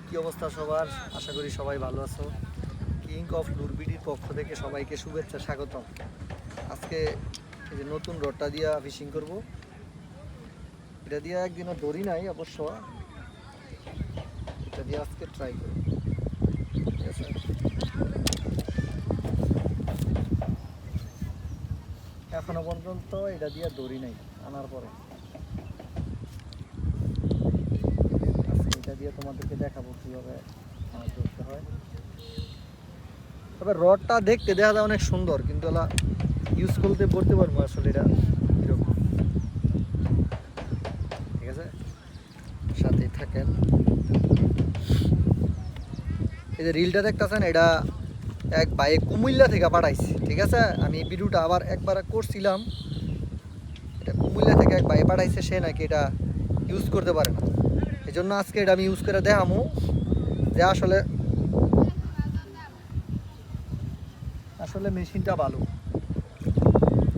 কি অবস্থা সবার? আশা করি সবাই ভালো আছো। কিং অফ লুরবিডির পক্ষ থেকে সবাইকে শুভেচ্ছা, স্বাগতম। আজকে এই যে নতুন রডটা দিয়া ফিশিং করব। এটা দিয়ে একদিনও দড়ি নাই অবশ্য, এটা দিয়ে আজকে ট্রাই করব। ঠিক আছে, এখনো পর্যন্ত এটা দিয়ে দড়ি নাই আনার পরে। এটা দিয়ে তোমাদেরকে দেখাবো কিভাবে মাছ ধরতে হয়। তবে রডটা দেখতে দেখা যায় অনেক সুন্দর, কিন্তু এলা ইউজ করতে বলতে পারবো আসলে এটা এরকম। ঠিক আছে, সাথেই থাকেন। এই যে রিলটা দেখতেছেন, এটা এক ভাই কুমিল্লা থেকে পাঠাইছি। ঠিক আছে, আমি ভিডিওটা আবার একবার করছিলাম। এটা কুমিল্লা থেকে এক ভাই পাঠাইছে, সে নাকি এটা ইউজ করতে পারে না। এই জন্য আজকে এটা আমি ইউজ করে দেখামু যে আসলে আসলে মেশিনটা ভালো।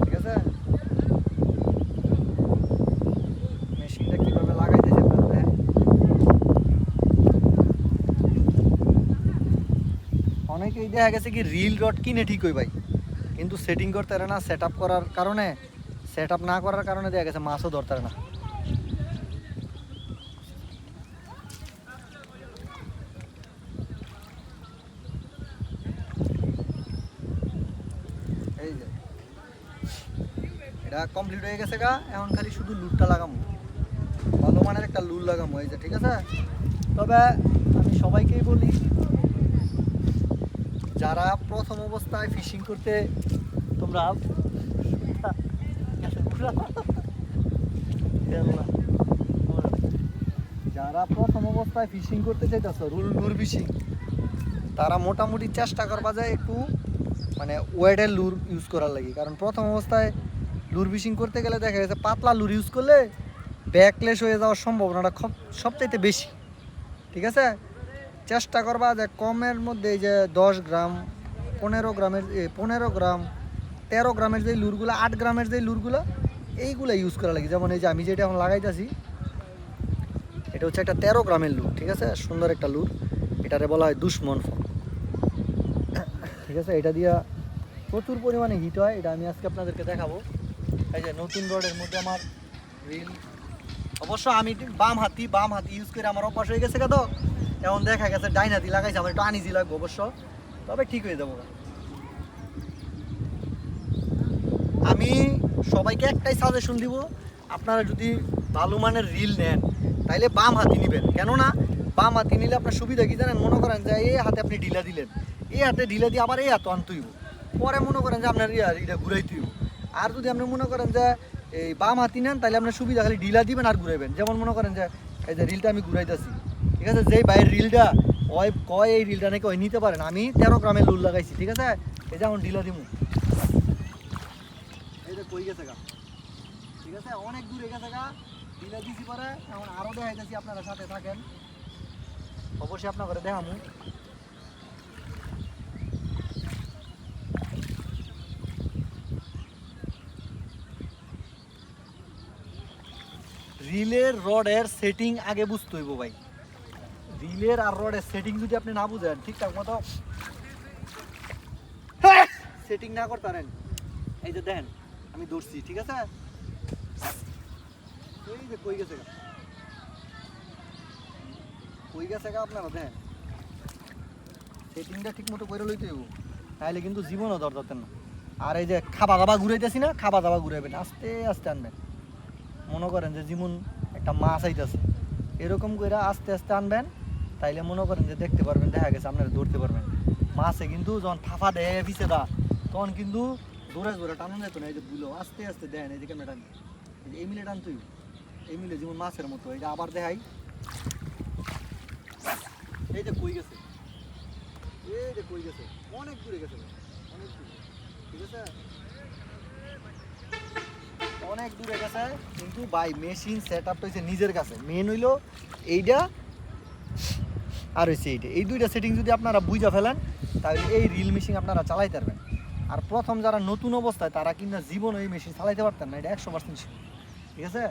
ঠিক আছে, মেশিনটা কীভাবে লাগাইতেছে দেখেন। অনেকেই দেখা গেছে কি রিল রড কিনে ঠিক হই ভাই, কিন্তু সেটিং করতে পারে না। সেট আপ করার কারণে, সেট আপ না করার কারণে দেখা গেছে মাছও ধরতে পারে না। এই যে এটা কমপ্লিট হয়ে গেছে গা, এখন খালি শুধু লুটটা লাগামো, ভালো মানের একটা লুল লাগামো। এই যে ঠিক আছে। তবে আমি সবাইকেই বলি, যারা প্রথম অবস্থায় ফিশিং করতে তোমরা যারা প্রথম অবস্থায় ফিশিং করতে চাইতেছো লুর ফিশিং, তারা মোটামুটি চেষ্টা করবা যায় একটু মানে ওয়েটের লুর ইউজ করার লাগে। কারণ প্রথম অবস্থায় লুর ফিশিং করতে গেলে দেখা গেছে পাতলা লুর ইউজ করলে ব্যাকলেস হয়ে যাওয়ার সম্ভাবনাটা সবচাইতে বেশি। ঠিক আছে, চেষ্টা করবা যে কমের মধ্যে এই যে 10 গ্রাম 15 গ্রামের 15 গ্রাম 13 গ্রামের যে লুরগুলো, 8 গ্রামের যে লুরগুলো, এইগুলো ইউজ করা লাগে। যেমন এই যে আমি যেটা এখন লাগাইতেছি, এটা হচ্ছে একটা 13 গ্রামের লুর। ঠিক আছে, সুন্দর একটা লুর, এটারে বলা হয় দুশ্মন ফোন। ঠিক আছে, এটা দিয়া প্রচুর পরিমাণে হিট হয়, এটা আমি আজকে আপনাদেরকে দেখাবো। এই যে নতুন রডের মধ্যে আমার রিল, অবশ্য আমি বাম হাতি ইউজ করে আমার অভ্যাস হয়ে গেছে তো। এখন দেখা গেছে ডাইন হাতি লাগাইছে, আমার একটু আনইজি লাগবে অবশ্য, তবে ঠিক হয়ে যাবো। আমি সবাইকে একটাই সাজেশন দিব, আপনারা যদি ভালো মানের রিল নেন তাইলে বাম হাতি নেবেন। কেননা বাম হাতি নিলে আপনার সুবিধা কি জানেন? মনে করেন যে এই হাতে আপনি ঢিলা দিলেন, এই হাতে ঢিলা দিয়ে আবার এই হাতে আনতেইব, পরে মনে করেন যে আপনার এটা ঘুরাইতেইব। আর যদি আপনি মনে করেন যে এই বাম হাতি নেন, তাহলে আপনার সুবিধা খালি ঢিলা দিবেন আর ঘুরাইবেন। যেমন মনে করেন যে এই যে রিলটা আমি ঘুরাইতেছি, ঠিক আছে, যেই বাইরের রিলটা কয় এই রিলটা নাকি ওই নিতে পারেন, আমি 13 গ্রামের লুল লাগাইছি। ঠিক আছে, এই যে এখন ঢিলা দিমু, এই যে কই গেছে গা। ঠিক আছে, অনেক দূরে গেছে গা, ঢিলা দিছি পরে এখন আরও দেখাইতেছি, আপনারা সাথে থাকেন, অবশ্যই আপনার করে দেখামু। রিলের রডের সেটিং আগে বুঝতে হইব ভাই। রিলের আর রডের সেটিং যদি আপনি না বুঝেন, ঠিকঠাক মতো সেটিং না করতে পারেন, এই যে দেখেন আমি ধরছি, ঠিক আছে, এই যে কই গেছে গা, কই গেছে গা, আপনারা দেখেন সেটিংটা ঠিক মতো করে লইতে হইব, তাহলে কিন্তু জীবনও ধরতেন না। আর এই যে খাবা দাবা ঘুরাইতেছি না, খাবা দাবা ঘুরাইবেন, আস্তে আস্তে আনবেন। মনে করেন যে যেমন একটা মাছ আইতেছে, এরকম করে আস্তে আস্তে আনবেন, তাইলে মনে করেন যে দেখতে পারবেন, দেখা গেছে আপনারা ধরতে পারবেন। মাছে কিন্তু যখন ফাফা দেয় পিছে দা, তখন কিন্তু জোরে জোরে টানুন যেত না। এই যে বুলো আস্তে আস্তে দেন, এই যে ক্যামেরা এই মিলে টান, তুই এই মিলে যেমন মাছের মতো। এই যে আবার দেখাই, এই যে কই গেছে, এই যে কই গেছে, অনেক দূরে গেছে, অনেক দূরে। ঠিক আছে, অনেক দূরে গেছে, কিন্তু বাই মেশিন সেট আপটা হয়েছে নিজের কাছে। মেন হইলো এইটা আর হয়েছে এইটা, এই দুইটা সেটিং যদি আপনারা বুঝা ফেলেন, তাহলে এই রিল মেশিন আপনারা চালাইতে পারবেন। আর প্রথম যারা নতুন অবস্থায়, তারা কিন্তু জীবন এই মেশিন চালাইতে পারতেন না, এটা 100%। ঠিক আছে।